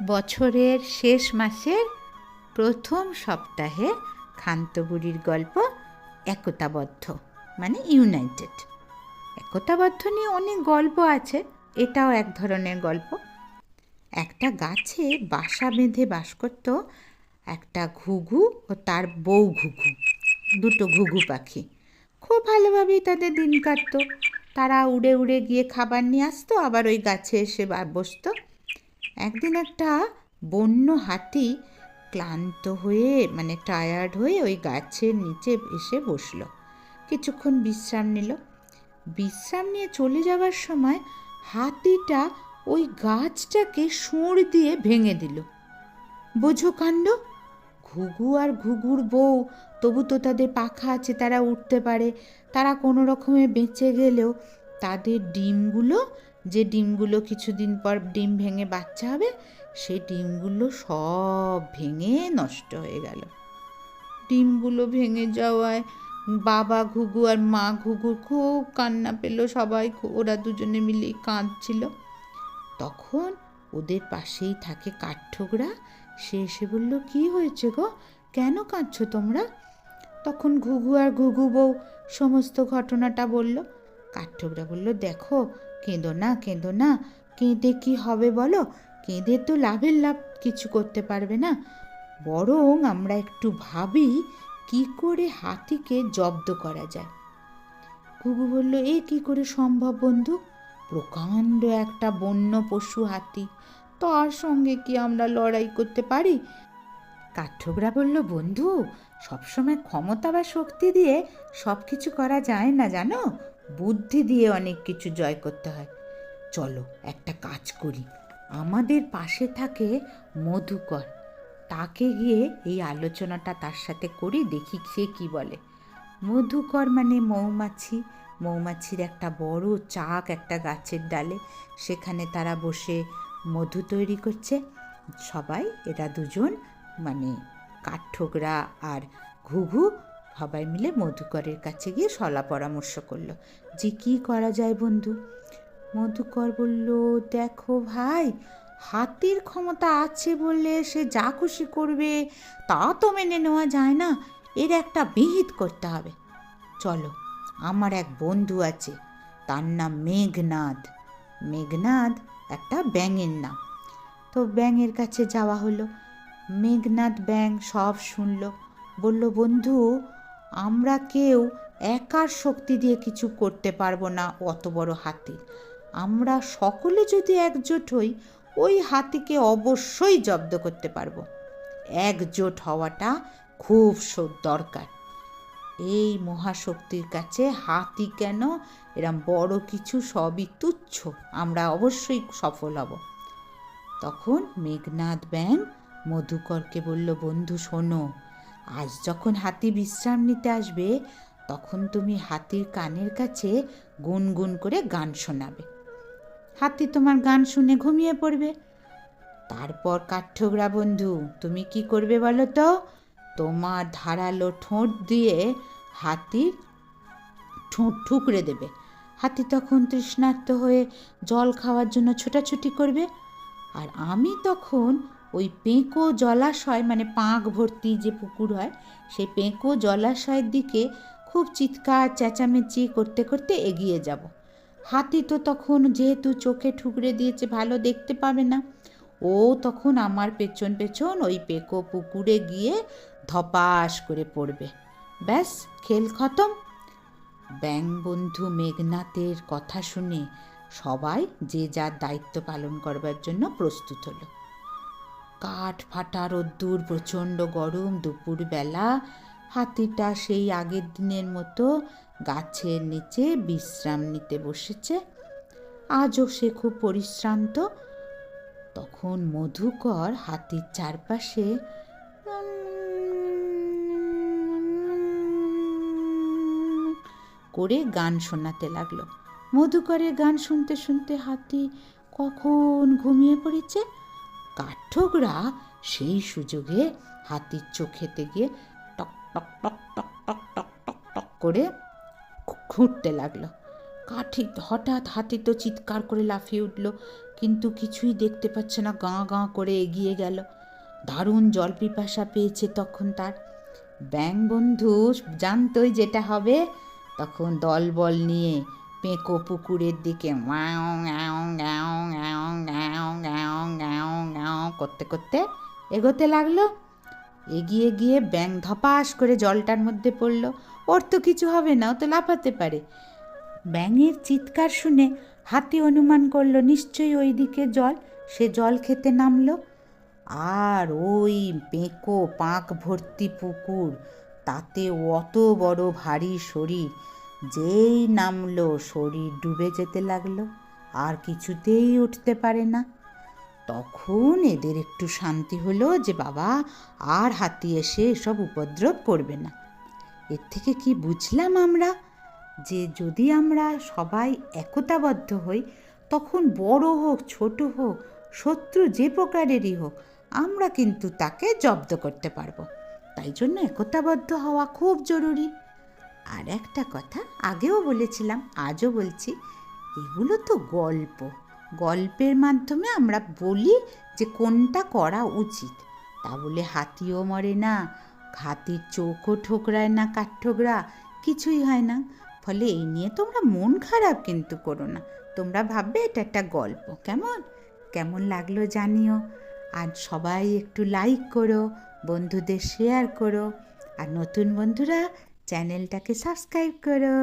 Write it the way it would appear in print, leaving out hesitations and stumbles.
বছরের শেষ মাসের প্রথম সপ্তাহে ক্ষান্ত বুড়ির গল্প একতাবদ্ধ মানে ইউনাইটেড। একতাবদ্ধ নিয়ে অনেক গল্প আছে, এটাও এক ধরনের গল্প। একটা গাছে বাসা বেঁধে বাস করত একটা ঘুঘু ও তার বউ ঘুঘু, দুটো ঘুঘু পাখি। খুব ভালোভাবেই তাদের দিন কাটত। তারা উড়ে উড়ে গিয়ে খাবার নিয়ে আসতো, আবার ওই গাছে এসে বসতো। একদিন একটা বন্য হাতি ক্লান্ত হয়ে টায়ার্ড হয়ে ওই গাছের নিচে এসে বসলো, কিছুক্ষণ বিশ্রাম নিল। বিশ্রাম নিয়ে চলে যাওয়ার সময় হাতিটা ওই গাছটাকে শুঁড় দিয়ে ভেঙে দিল। বোঝো কাণ্ড! ঘুঘু আর ঘুঘুর বউ তবু তো তাদের পাখা আছে, তারা উঠতে পারে। তারা কোনো রকমে বেঁচে গেলেও তাদের ডিমগুলো কিছুদিন পর ডিম ভেঙে বাচ্চা হবে, সেই ডিমগুলো সব ভেঙে নষ্ট হয়ে গেল। ডিমগুলো ভেঙে যাওয়ায় বাবা ঘুঘু আর মা ঘুঘু খুব কান্না পেল। সবাই ওরা দুজনে মিলেই কাঁদছিল। তখন ওদের পাশেই থাকে কাঠঠোকরা। সে এসে বলল, কি হয়েছে গো, কেন কাঁদছো তোমরা? তখন ঘুঘু আর ঘুঘু বউ সমস্ত ঘটনাটা বলল। কাঠঠোকরা বলল, দেখো, কেঁদো না, কেঁদে কি হবে বলো? কেঁদে তো লাভের লাভ কিছু করতে পারবে না। বরং আমরা একটু ভাবি কি করে হাতিকে জব্দ করা যায়। ঘুঘু বলল, এ কি করে সম্ভব বন্ধু? প্রকাণ্ড একটা বন্য পশু হাতি, তার সঙ্গে কি আমরা লড়াই করতে পারি? কাঠঠোকরা বলল, বন্ধু, সবসময় ক্ষমতা বা শক্তি দিয়ে সব কিছু করা যায় না, জানো, বুদ্ধি দিয়ে অনেক কিছু জয় করতে হয়। চলো একটা কাজ করি, আমাদের পাশে থাকে মধুকর, তাকে গিয়ে এই আলোচনাটা তার সাথে করি, দেখি সে কি বলে। মধুকর মানে মৌমাছি। মৌমাছির একটা বড় চাক একটা গাছের ডালে, সেখানে তারা বসে মধু তৈরি করছে। সবাই এরা দুজন কাঠঠোকরা আর ঘুঘু সবাই মিলে মধুকরের কাছে গিয়ে সলা পরামর্শ করলো যে কি করা যায় বন্ধু। মধুকর বলল, দেখো ভাই, হাতির ক্ষমতা আছে বললে সে যা খুশি করবে তা তো মেনে নেওয়া যায় না, এর একটা বিহিত করতে হবে। চলো, আমার এক বন্ধু আছে, তার নাম মেঘনাদ। মেঘনাদ একটা ব্যাঙের নাম। তো ব্যাঙের কাছে যাওয়া হলো। মেঘনাদ ব্যাঙ সব শুনল। বলল, বন্ধু, আমরা কেউ একার শক্তি দিয়ে কিছু করতে পারবো না অত বড় হাতি। আমরা সকলে যদি একজোট হই, ওই হাতিকে অবশ্যই জব্দ করতে পারবো। একজোট হওয়াটা খুব দরকার। এই মহাশক্তির কাছে হাতি কেন, এরম বড় কিছু সবই তুচ্ছ, আমরা অবশ্যই সফল হব। তখন মেঘনাদ ব্যাঙ মধুকরকে বলল, বন্ধু শোনো, আজ যখন হাতি বিশ্রাম নিতে আসবে, তখন তুমি হাতির কানের কাছে গুনগুন করে গান শোনাবে। হাতি তোমার গান শুনে ঘুমিয়ে পড়বে। তারপর কাঠঠোকরা বন্ধু, তুমি কি করবে বলো তো? তোমার ধারালো ঠোঁট দিয়ে হাতির ঠোঁট ঠুকরে দেবে। হাতি তখন তৃষ্ণার্ত হয়ে জল খাওয়ার জন্য ছোটাছুটি করবে। আর আমি তখন ওই পেঁকো জলাশয় পাঁক ভর্তি যে পুকুর হয়, সেই পেঁকো জলাশয়ের দিকে খুব চিৎকার চেঁচামেচি করতে করতে এগিয়ে যাব। হাতি তো তখন যেহেতু চোখে ঠুকরে দিয়েছে, ভালো দেখতে পাবে না। ও তখন আমার পেছন পেছন ওই পেঁকো পুকুরে গিয়ে ধপাস করে পড়বে। ব্যাস, খেল খতম। ব্যাঙ বন্ধু মেঘনাথের কথা শুনে সবাই যে যার দায়িত্ব পালন করবার জন্য প্রস্তুত হলো। কাঠ ফাটা রোদ্দুর, প্রচণ্ড গরম, দুপুরবেলা হাতিটা সেই আগের দিনের মতো গাছের নিচে বিশ্রাম নিতে বসেছে। আজও সে খুব পরিশ্রান্ত। তখন মধুকর হাতির চারপাশে করে গান শোনাতে লাগলো। মধুকরের গান শুনতে শুনতে হাতি কখন ঘুমিয়ে পড়েছে। কাঠঠোকরা সেই সুযোগে হাতির চোখেতে গিয়ে টক টক টক টক টক টক টক টক করে খুঁটতে লাগলো। কাঠি হঠাৎ হাতি তো চিৎকার করে লাফিয়ে উঠল, কিন্তু কিছুই দেখতে পাচ্ছে না, গাঁ গাঁ করে এগিয়ে গেল। দারুণ জল পিপাসা পেয়েছে তখন তার। ব্যাঙ বন্ধু জানতই যেটা হবে, তখন দলবল নিয়ে পেঁকো পুকুরের দিকে ম্যাও ম্যাও ম্যাও ম্যাও ম্যাও ম্যাও ম্যাও ম্যাও করতে করতে এগোতে লাগলো। এগিয়ে গিয়ে ব্যাঙ ধপাস করে জলটার মধ্যে পড়ল। ওর তো কিছু হবে না, ও তো লাফাতে পারে। ব্যাঙের চিৎকার শুনে হাতি অনুমান করলো নিশ্চয়ই ওই দিকে জল, সে জল খেতে নামলো। আর ওই পেঁকো পাঁক ভর্তি পুকুর, তাতে অত বড় ভারী শরীর, যেই নামলো শরীর ডুবে যেতে লাগলো, আর কিছুতেই উঠতে পারে না। তখন এদের একটু শান্তি হলো যে বাবা আর হাতি এসে এসব উপদ্রব করবে না। এর থেকে কি বুঝলাম আমরা, যে যদি আমরা সবাই একতাবদ্ধ হই, তখন বড় হোক ছোট হোক, শত্রু যে প্রকারেরই হোক, আমরা কিন্তু তাকে জব্দ করতে পারবো। তাই জন্য একতাবদ্ধ হওয়া খুব জরুরি। আর একটা কথা আগেও বলেছিলাম, আজও বলছি, এগুলো তো গল্প, গল্পের মাধ্যমে আমরা বলি যে কোনটা করা উচিত। তা বলে হাতিও মরে না, হাতির চোখও ঠোকরায় না, কাঠঠোকরা কিছুই হয় না। ফলে এই নিয়ে তোমরা মন খারাপ কিন্তু করো না, তোমরা ভাববে এটা একটা গল্প। কেমন কেমন লাগলো জানিও। আর সবাই একটু লাইক করো, বন্ধুদের শেয়ার করো, আর নতুন বন্ধুরা চ্যানেলটাকে সাবস্ক্রাইব করো।